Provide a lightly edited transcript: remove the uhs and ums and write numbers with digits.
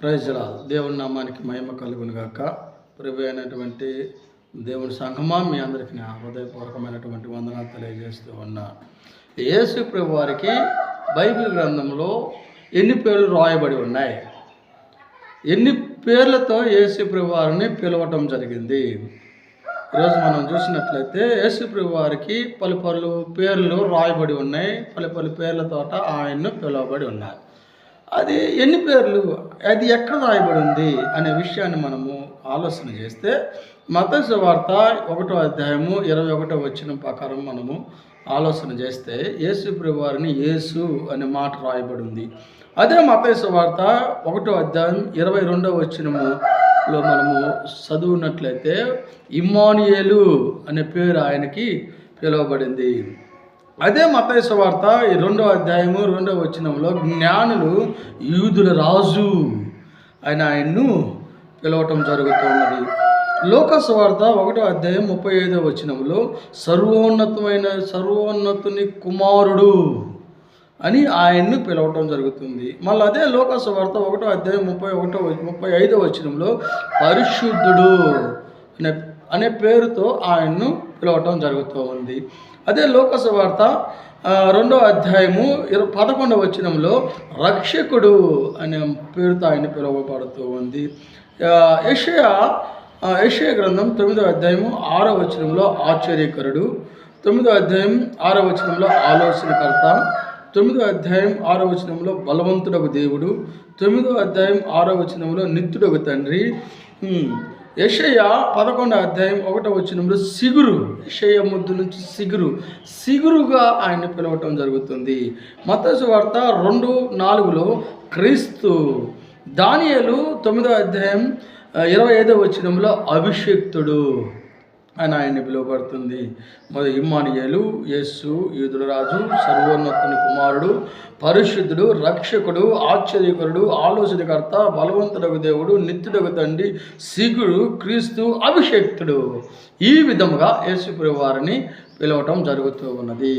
Praise lord. దేవుని నామానికి మహిమ కలుగును గాక. ప్రభు అయినటువంటి దేవుని సంఘమా, మీ అందరికీ నా హృదయపూర్వకమైనటువంటి వందనాలు తెలియజేస్తూ ఉన్నా. యేసు ప్రభు వారికి బైబిల్ గ్రంథంలో ఎన్ని పేర్లు రాయబడి ఉన్నాయి? ఎన్ని పేర్లతో యేసు ప్రభు వారిని పిలవటం జరిగింది? ఈరోజు మనం చూసినట్లయితే యేసు ప్రభు వారికి పలు పేర్లు రాయబడి ఉన్నాయి. పలు పేర్లతో ఆయన్ను పిలువబడి ఉన్నాయి. అది ఎన్ని పేర్లు, అది ఎక్కడ రాయబడి ఉంది అనే విషయాన్ని మనము ఆలోచన చేస్తే మత్తయి సువార్త 1వ అధ్యాయము 21వ వచనం ప్రకారం మనము ఆలోచన చేస్తే యేసు ప్రభు వారిని యేసు అనే మాట రాయబడి ఉంది. అదే మత్తయి సువార్త 1వ అధ్యాయం 22వ వచనములో మనము చదువున్నట్లయితే ఇమ్మానుయేలు అనే పేరు ఆయనకి పిలువబడింది. అదే మత్తయి సువార్త 2వ అధ్యాయము 2వ వచనంలో జ్ఞానులు యూదుల రాజు అని ఆయన్ను పిలవటం జరుగుతున్నది. లూకా సువార్త 1వ అధ్యాయం 35వ వచనంలో సర్వోన్నతుని కుమారుడు అని ఆయన్ను పిలవటం జరుగుతుంది. మళ్ళీ అదే లూకా సువార్త 1వ అధ్యాయం 35వ వచనంలో పరిశుద్ధుడు అనే పేరుతో ఆయన్ను పిలవటం జరుగుతూ ఉంది. అదే లూకా సువార్త 2వ అధ్యాయము 11వ వచనంలో రక్షకుడు అనే పేరుతో ఆయన పిలువబడుతూ ఉంది. యెషయా గ్రంథం 9వ అధ్యాయము 6వ వచనంలో ఆశ్చర్యకరుడు, 9వ అధ్యాయం 6వ వచనంలో ఆలోచనకర్త, 9వ అధ్యాయం 6వ వచనంలో బలవంతుడకు దేవుడు, 9వ అధ్యాయం 6వ వచనంలో నిత్యుడకు తండ్రి. యెషయా 11వ అధ్యాయం 1వ వచనంలో సిగురు, యెషయా ముద్దు నుంచి సిగురుగా ఆయన పిలవటం జరుగుతుంది. మత్తయి సువార్త 2:4లో క్రీస్తు, దానియేలు 9వ అధ్యాయం 25వ వచనంలో అభిషేక్తుడు అని ఆయన పిలువబడుతుంది. మరి ఇమ్మానుయేలు, యేసు, యూదుల రాజు, సర్వోన్నతుని కుమారుడు, పరిశుద్ధుడు, రక్షకుడు, ఆశ్చర్యకరుడు, ఆలోచనకర్త, బలవంతుడకు దేవుడు, నిత్యుడకు తండ్రి, సిగురు, క్రీస్తు, అభిషేక్తుడు, ఈ విధముగా యేసు ప్రభు వారిని పిలవటం జరుగుతూ ఉన్నది.